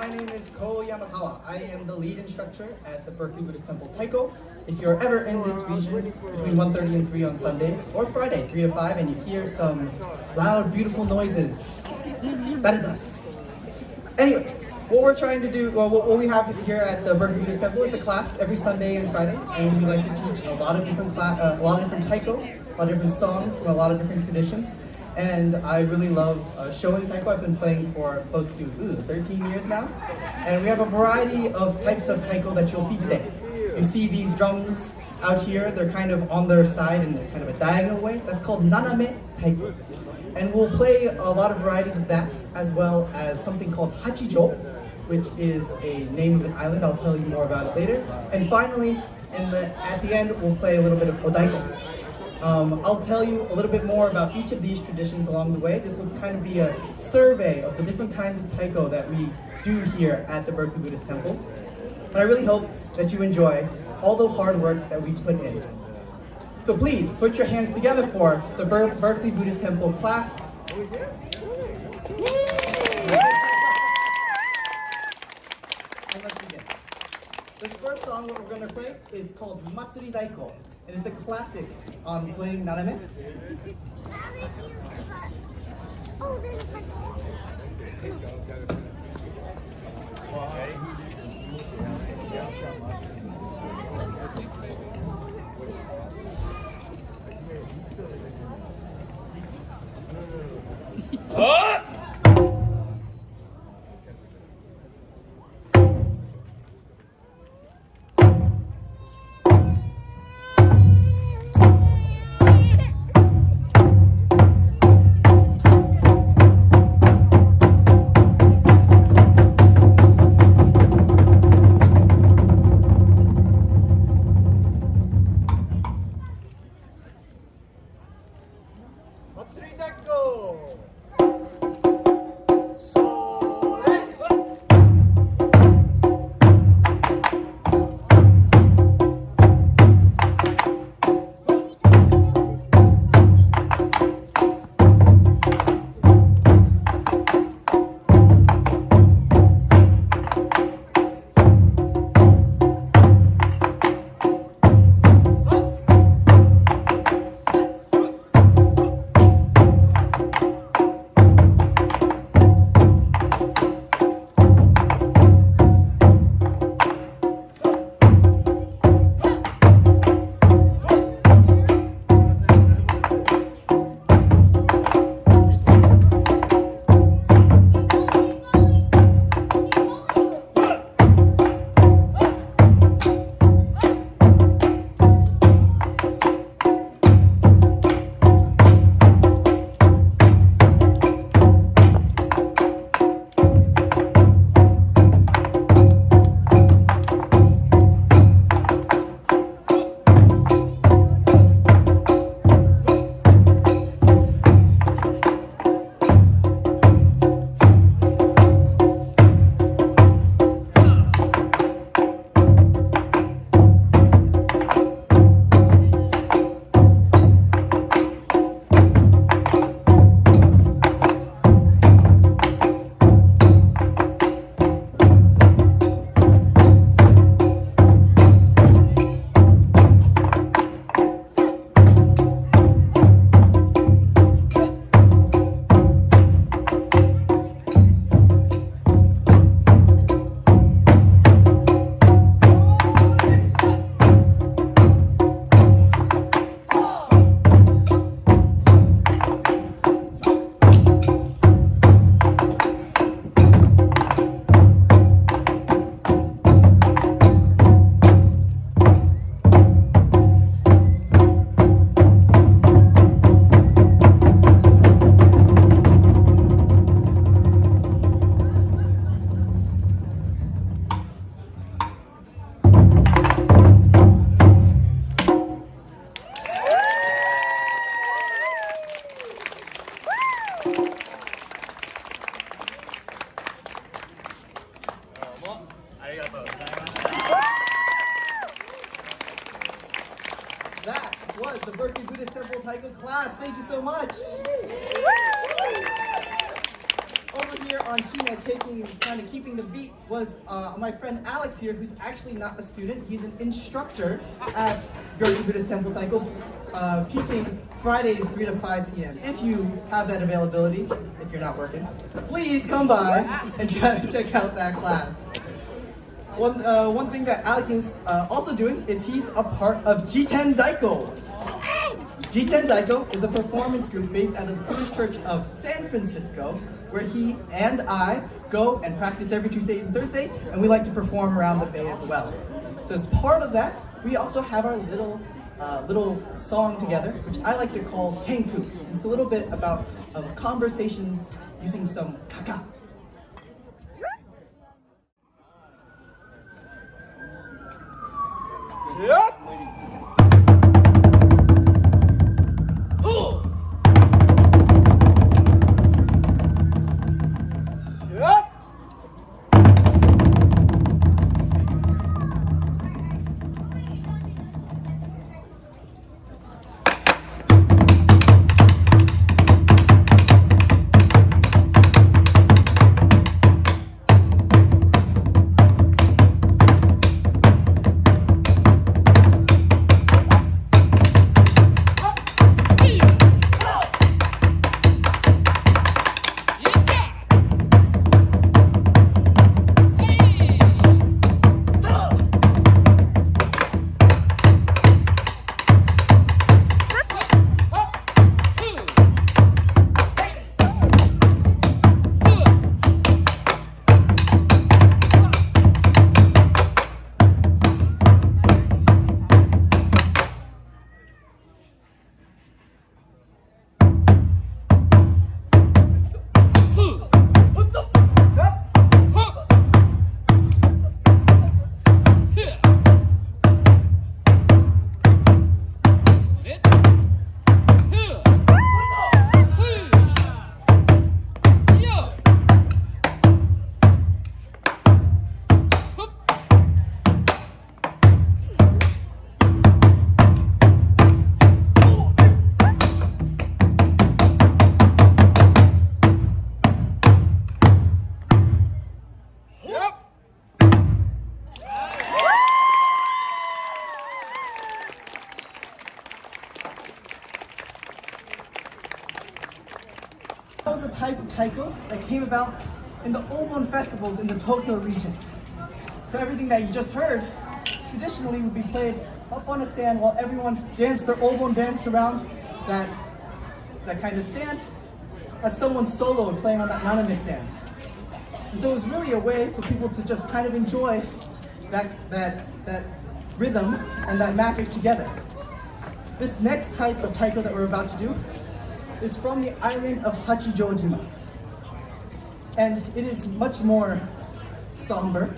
my name is Ko Yamakawa. I am the lead instructor at the Berkeley Buddhist Temple Taiko. If you're ever in this region between 1:30 and 3 on Sundays, or Friday, 3 to 5, and you hear some loud, beautiful noises, that is us. Anyway, what we're trying to do, well, what we have here at the Berkeley Buddhist Temple is a class every Sunday and Friday, and we like to teach a lot of different taiko, a lot of different songs from a lot of different traditions. And I really love showing taiko. I've been playing for close to 13 years now. And we have a variety of types of taiko that you'll see today. You see these drums out here, they're kind of on their side in kind of a diagonal way. That's called naname taiko. And we'll play a lot of varieties of that, as well as something called hachijo, which is a name of an island. I'll tell you more about it later. And finally, at the end, we'll play a little bit of odaiko. I'll tell you a little bit more about each of these traditions along the way. This will kind of be a survey of the different kinds of taiko that we do here at the Berkeley Buddhist Temple. And I really hope that you enjoy all the hard work that we put in. So please, put your hands together for the Berkeley Buddhist Temple class. And let's begin. This first song that we're going to play is called Matsuri Daiko, and it's a classic on playing naname. That was the Berkeley Buddhist Temple Taiko class. Thank you so much. Oh my here on China kind of keeping the beat was my friend Alex here, who's actually not a student. He's an instructor at Gyeonggi Buddhist Temple Taiko, teaching Fridays 3 to 5 p.m. If you have that availability, if you're not working, please come by and check out that class. One thing that Alex is also doing is he's a part of G10 Taiko. G10 Taiko is a performance group based out of the Buddhist Church of San Francisco, where he and I go and practice every Tuesday and Thursday, and we like to perform around the Bay as well. So as part of that, we also have our little song together, which I like to call Kenku. It's a little bit about a conversation using some kaka. Yep. That was a type of taiko that came about in the Obon festivals in the Tokyo region. So everything that you just heard traditionally would be played up on a stand while everyone danced their Obon dance around that kind of stand as someone soloed playing on that naname stand. And so it was really a way for people to just kind of enjoy that rhythm and that magic together. This next type of taiko that we're about to do is from the island of Hachijojima. And it is much more somber.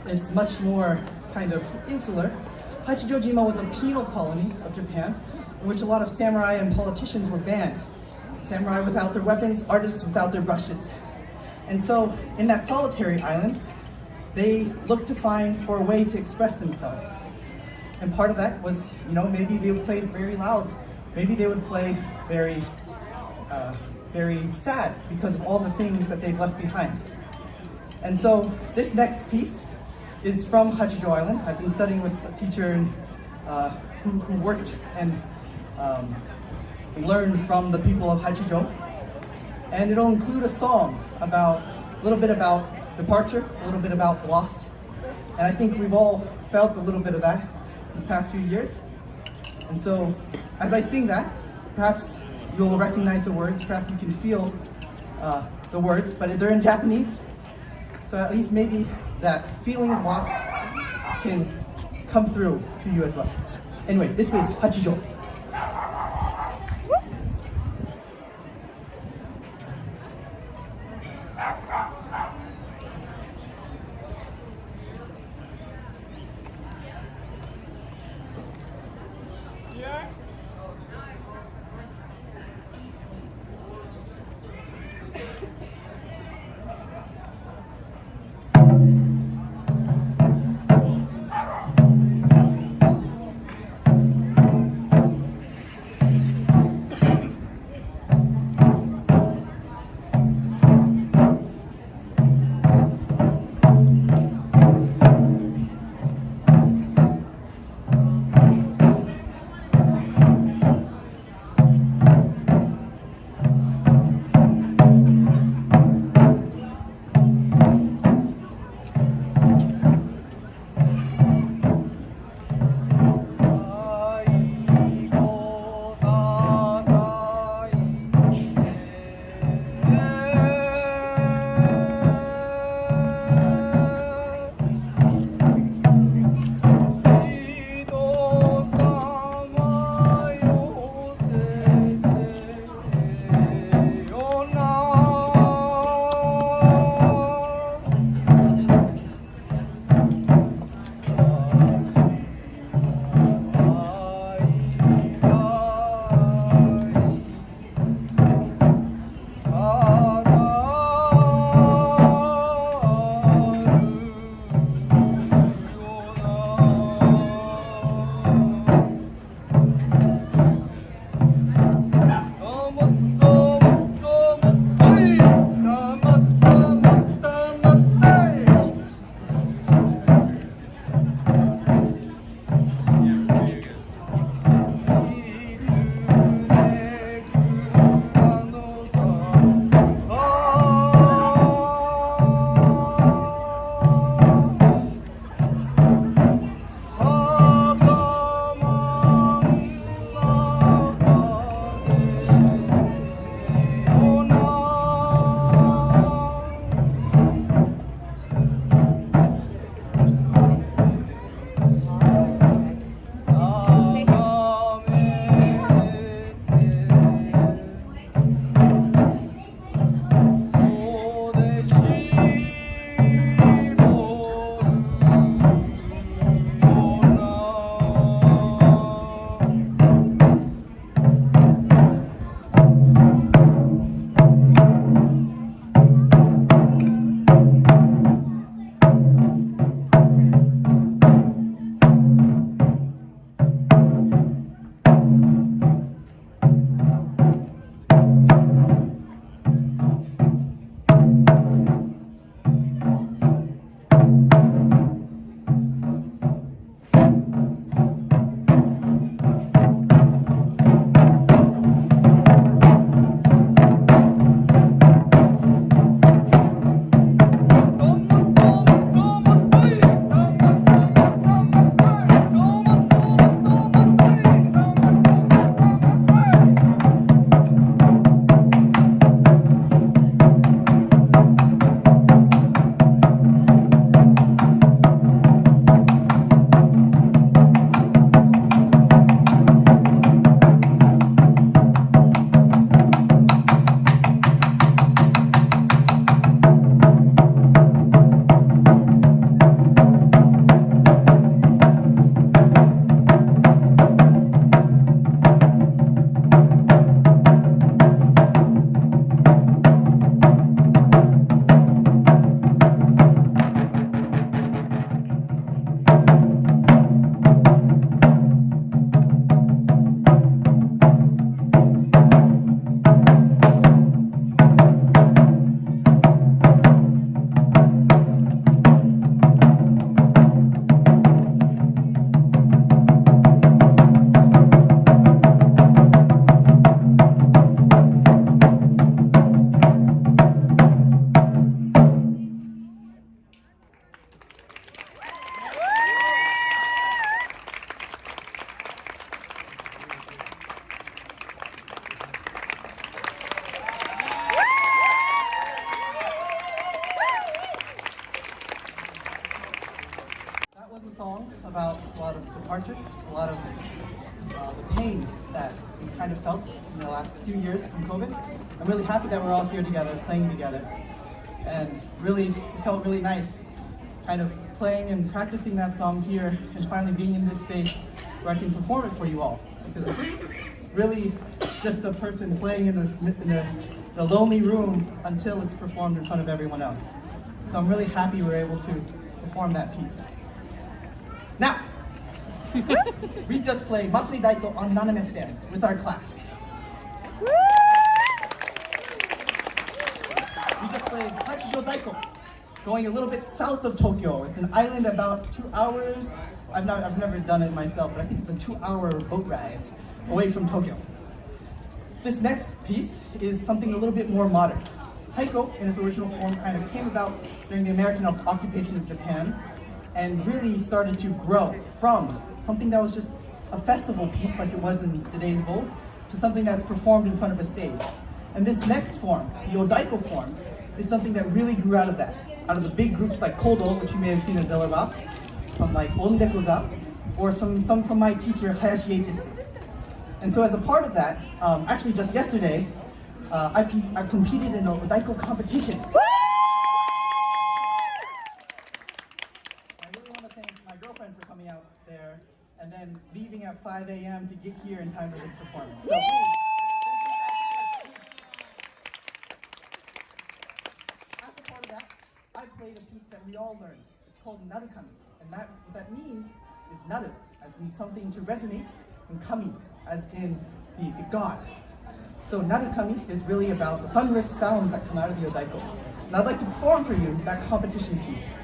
It's much more kind of insular. Hachijojima was a penal colony of Japan in which a lot of samurai and politicians were banned. Samurai without their weapons, artists without their brushes. And so in that solitary island, they looked to find for a way to express themselves. And part of that was, maybe they would play very loud. Maybe they would play very sad because of all the things that they've left behind. And so this next piece is from Hachijo Island. I've been studying with a teacher who worked and learned from the people of Hachijo. And it'll include a song a little bit about departure, a little bit about loss. And I think we've all felt a little bit of that these past few years. And so as I sing that, perhaps you'll recognize the words, perhaps you can feel the words, but they're in Japanese. So at least maybe that feeling of loss can come through to you as well. Anyway, this is Hachijo. song about a lot of departure, a lot of the pain that we kind of felt in the last few years from COVID. I'm really happy that we're all here together, playing together. And really, it felt really nice kind of playing and practicing that song here and finally being in this space where I can perform it for you all. Because it's really just a person playing in a lonely room until it's performed in front of everyone else. So I'm really happy we're able to perform that piece. Now, we just played Matsuri Daiko on Naname stands with our class. We just played Hachijo Daiko, going a little bit south of Tokyo. It's an island about 2 hours. I've never done it myself, but I think it's a 2-hour boat ride away from Tokyo. This next piece is something a little bit more modern. Taiko, in its original form, kind of came about during the American occupation of Japan and really started to grow from something that was just a festival piece like it was in the days of old to something that's performed in front of a stage. And this next form, the Odaiko form, is something that really grew out of that. Out of the big groups like Kodo, which you may have seen as Zellerbach, from like Ondekoza, or some from my teacher, Hayashi Eitetsu. And so as a part of that, actually just yesterday, I competed in a Odaiko competition. I really want to thank my girlfriend for coming out there and then leaving at 5 a.m. to get here in time for this performance. So, as a part of that, I played a piece that we all learned. It's called Narukami. And what that means is naru, as in something to resonate, and kami, as in the god. So Narukami is really about the thunderous sounds that come out of the Odaiko. And I'd like to perform for you that competition piece.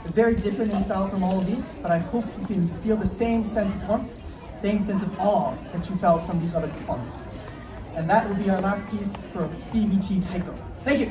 It's very different in style from all of these, but I hope you can feel the same sense of warmth, same sense of awe that you felt from these other performances. And that will be our last piece for BBT Taiko. Thank you!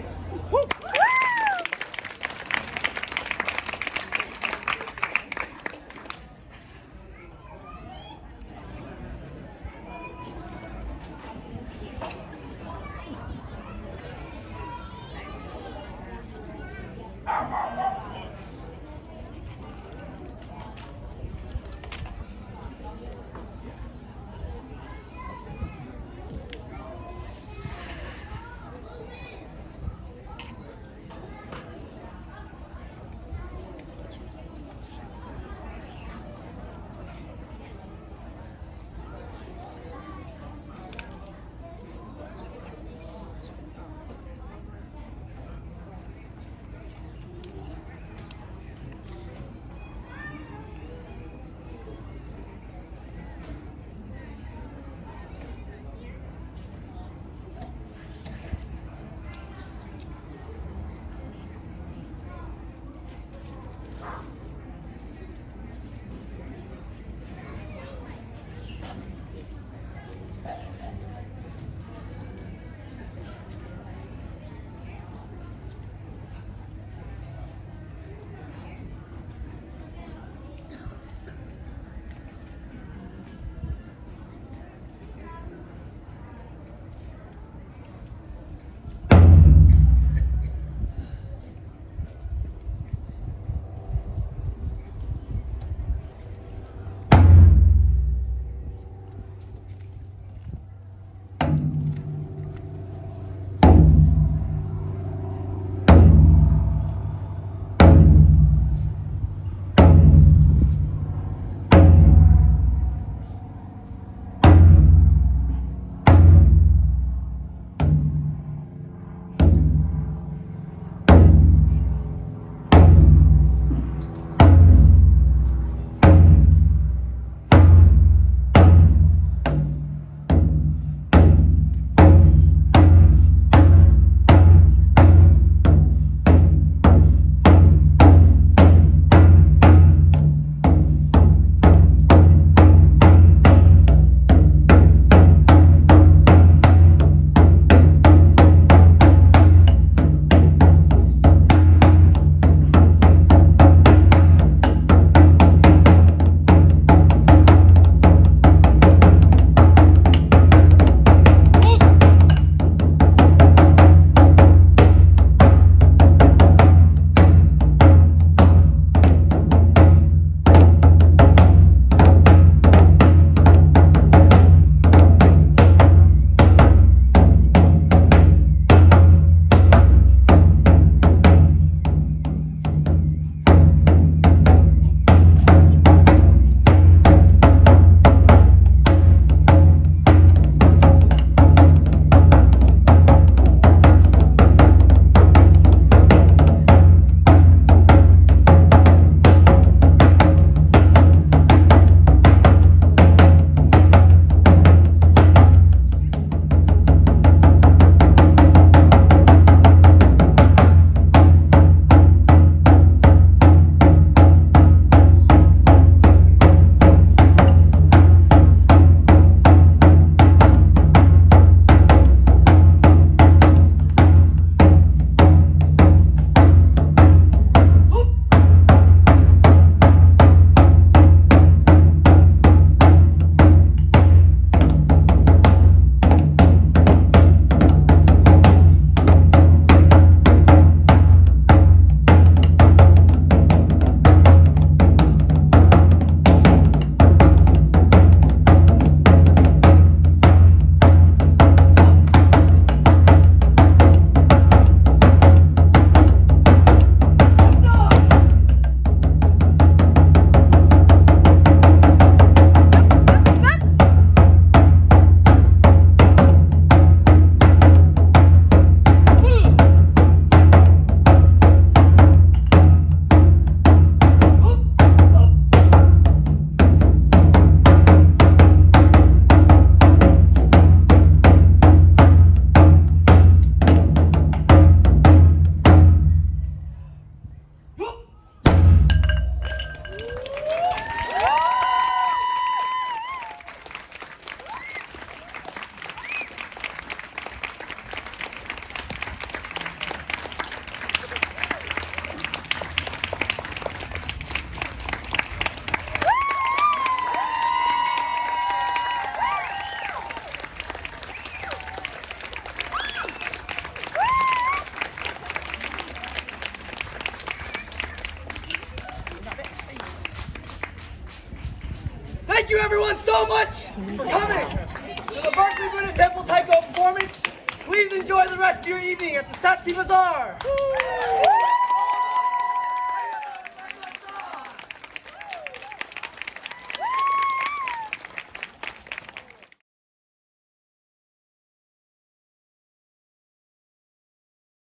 Thank you everyone so much for coming to the Berkeley Buddhist Temple Taiko performance. Please enjoy the rest of your evening at the Satsuki Bazaar.